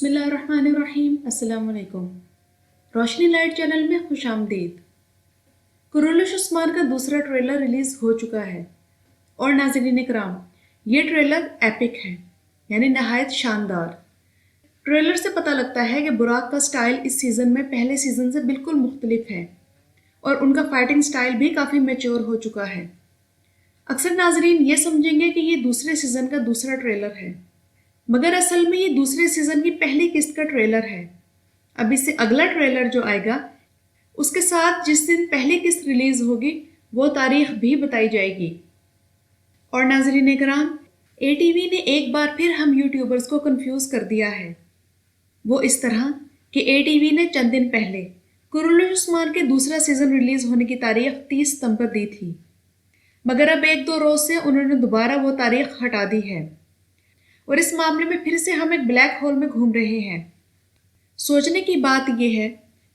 بسم اللہ الرحمن الرحیم۔ السلام علیکم۔ روشنی لائٹ چینل میں خوش آمدید۔ کرولش عثمان کا دوسرا ٹریلر ریلیز ہو چکا ہے اور ناظرین کرام، یہ ٹریلر ایپک ہے، یعنی نہایت شاندار۔ ٹریلر سے پتہ لگتا ہے کہ براق کا سٹائل اس سیزن میں پہلے سیزن سے بالکل مختلف ہے اور ان کا فائٹنگ سٹائل بھی کافی میچور ہو چکا ہے۔ اکثر ناظرین یہ سمجھیں گے کہ یہ دوسرے سیزن کا دوسرا ٹریلر ہے، مگر اصل میں یہ دوسرے سیزن کی پہلی قسط کا ٹریلر ہے۔ اب اس سے اگلا ٹریلر جو آئے گا اس کے ساتھ جس دن پہلی قسط ریلیز ہوگی وہ تاریخ بھی بتائی جائے گی۔ اور ناظرین کرام، اے ٹی وی نے ایک بار پھر ہم یوٹیوبرز کو کنفیوز کر دیا ہے۔ وہ اس طرح کہ اے ٹی وی نے چند دن پہلے کرولش عثمان کے دوسرا سیزن ریلیز ہونے کی تاریخ 30 ستمبر دی تھی، مگر اب ایک دو روز سے انہوں نے دوبارہ وہ تاریخ ہٹا دی ہے اور اس معاملے میں پھر سے ہم ایک بلیک ہول میں گھوم رہے ہیں۔ سوچنے کی بات یہ ہے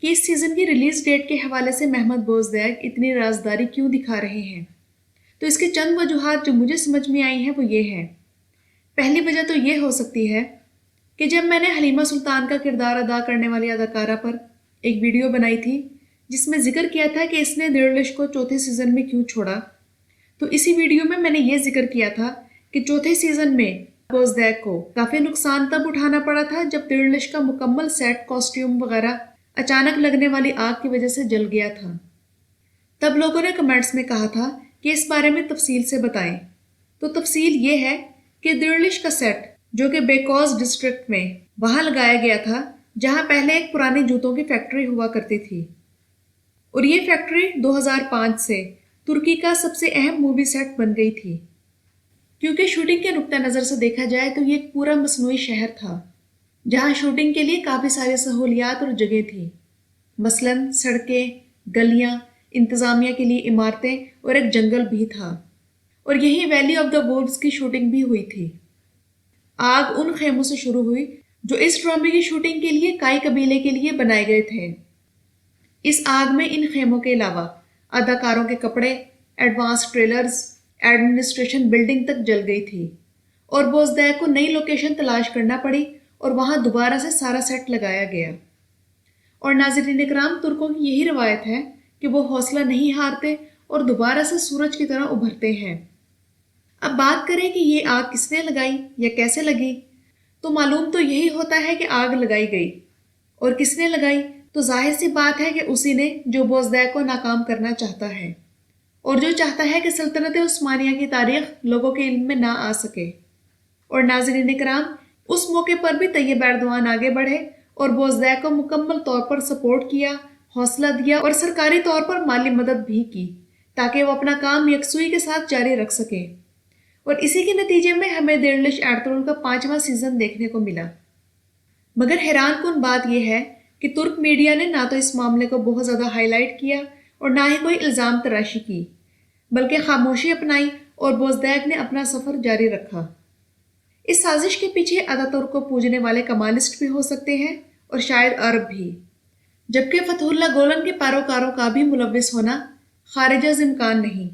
کہ اس سیزن کی ریلیز ڈیٹ کے حوالے سے محمد بوزدیگ اتنی رازداری کیوں دکھا رہے ہیں؟ تو اس کی چند وجوہات جو مجھے سمجھ میں آئی ہیں وہ یہ ہیں۔ پہلی وجہ تو یہ ہو سکتی ہے کہ جب میں نے حلیمہ سلطان کا کردار ادا کرنے والی اداکارہ پر ایک ویڈیو بنائی تھی جس میں ذکر کیا تھا کہ اس نے دیرلش کو چوتھے سیزن میں کیوں چھوڑا، تو اسی ویڈیو میں نے یہ ذکر کیا تھا کہ چوتھے سیزن میں بوزدیگ کو کافی نقصان تب اٹھانا پڑا تھا جب دیرلش کا مکمل سیٹ، کاسٹیوم وغیرہ اچانک لگنے والی آگ کی وجہ سے جل گیا تھا۔ تب لوگوں نے کمنٹس میں کہا تھا کہ اس بارے میں تفصیل سے بتائیں۔ تو تفصیل یہ ہے کہ دیرلش کا سیٹ جو کہ بیکوز ڈسٹرکٹ میں وہاں لگایا گیا تھا جہاں پہلے ایک پرانی جوتوں کی فیکٹری ہوا کرتی تھی، اور یہ فیکٹری 2005 سے ترکی کا سب سے اہم مووی سیٹ بن گئی تھی، کیونکہ شوٹنگ کے نقطہ نظر سے دیکھا جائے تو یہ ایک پورا مصنوعی شہر تھا جہاں شوٹنگ کے لیے کافی ساری سہولیات اور جگہ تھی، مثلاً سڑکیں، گلیاں، انتظامیہ کے لیے عمارتیں اور ایک جنگل بھی تھا، اور یہی ویلی آف دا وولفز کی شوٹنگ بھی ہوئی تھی۔ آگ ان خیموں سے شروع ہوئی جو اس ڈرامے کی شوٹنگ کے لیے کائی قبیلے کے لیے بنائے گئے تھے۔ اس آگ میں ان خیموں کے علاوہ اداکاروں کے کپڑے، ایڈوانس ٹریلرز، ایڈمنسٹریشن بلڈنگ تک جل گئی تھی، اور بوزدیگ کو نئی لوکیشن تلاش کرنا پڑی اور وہاں دوبارہ سے سارا سیٹ لگایا گیا۔ اور ناظرین کرام، ترکوں کی یہی روایت ہے کہ وہ حوصلہ نہیں ہارتے اور دوبارہ سے سورج کی طرح ابھرتے ہیں۔ اب بات کریں کہ یہ آگ کس نے لگائی یا کیسے لگی، تو معلوم تو یہی ہوتا ہے کہ آگ لگائی گئی، اور کس نے لگائی تو ظاہر سی بات ہے کہ اسی نے جو بوزدیگ کو ناکام کرنا چاہتا ہے اور جو چاہتا ہے کہ سلطنت عثمانیہ کی تاریخ لوگوں کے علم میں نہ آ سکے۔ اور ناظرین کرام، اس موقع پر بھی طیب ایردوان آگے بڑھے اور بوزدیگ کو مکمل طور پر سپورٹ کیا، حوصلہ دیا اور سرکاری طور پر مالی مدد بھی کی تاکہ وہ اپنا کام یکسوئی کے ساتھ جاری رکھ سکیں، اور اسی کے نتیجے میں ہمیں دیرلش ایرطغرل کا 5واں سیزن دیکھنے کو ملا۔ مگر حیران کن بات یہ ہے کہ ترک میڈیا نے نہ تو اس معاملے کو بہت زیادہ ہائی لائٹ کیا اور نہ ہی کوئی الزام تراشی کی، بلکہ خاموشی اپنائی اور بوزدیگ نے اپنا سفر جاری رکھا۔ اس سازش کے پیچھے اتاتürk ترک کو پوجنے والے کمالسٹ بھی ہو سکتے ہیں اور شاید عرب بھی، جبکہ فتح اللہ گولن کے پیروکاروں کا بھی ملوث ہونا خارج از امکان نہیں۔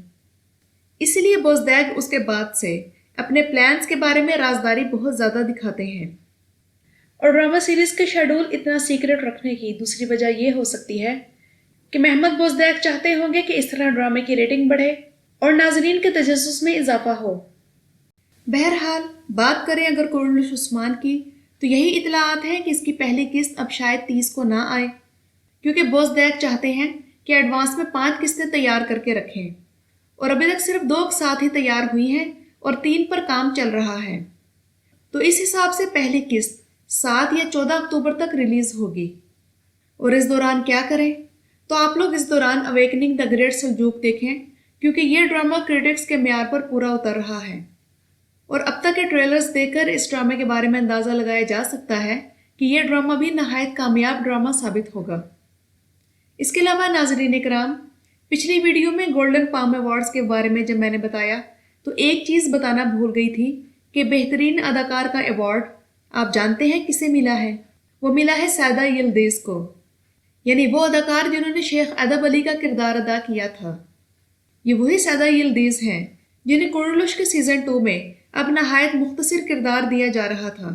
اسی لیے بوزدیگ اس کے بعد سے اپنے پلانز کے بارے میں رازداری بہت زیادہ دکھاتے ہیں۔ اور ڈرامہ سیریز کے شیڈول اتنا سیکرٹ رکھنے کی دوسری وجہ یہ ہو سکتی ہے کہ محمد بوزدیگ چاہتے ہوں گے کہ اس طرح ڈرامے کی ریٹنگ بڑھے اور ناظرین کے تجسس میں اضافہ ہو۔ بہرحال بات کریں اگر کرولش عثمان کی، تو یہی اطلاعات ہیں کہ اس کی پہلی قسط اب شاید 30 کو نہ آئے، کیونکہ بوزدیگ چاہتے ہیں کہ ایڈوانس میں 5 قسطیں تیار کر کے رکھیں، اور ابھی تک صرف 2 ساتھ ہی تیار ہوئی ہیں اور 3 پر کام چل رہا ہے۔ تو اس حساب سے پہلی قسط 7 یا 14 اکتوبر تک ریلیز ہوگی۔ اور اس دوران کیا کریں؟ تو آپ لوگ اس دوران اویکننگ دا گریٹ سلجوق دیکھیں، کیونکہ یہ ڈرامہ کرٹکس کے معیار پر پورا اتر رہا ہے، اور اب تک کے ٹریلرز دیکھ کر اس ڈرامے کے بارے میں اندازہ لگایا جا سکتا ہے کہ یہ ڈرامہ بھی نہایت کامیاب ڈرامہ ثابت ہوگا۔ اس کے علاوہ ناظرین کرام، پچھلی ویڈیو میں گولڈن پام ایوارڈز کے بارے میں جب میں نے بتایا تو ایک چیز بتانا بھول گئی تھی کہ بہترین اداکار کا ایوارڈ آپ جانتے ہیں کسے ملا ہے؟ وہ ملا ہے سیدہ یلدیز کو، یعنی وہ اداکار جنہوں نے شیخ ادب علی کا کردار ادا کیا تھا۔ یہ وہی سیدہ یلدیز ہیں جنہیں کرولش کے سیزن 2 میں اب نہایت مختصر کردار دیا جا رہا تھا۔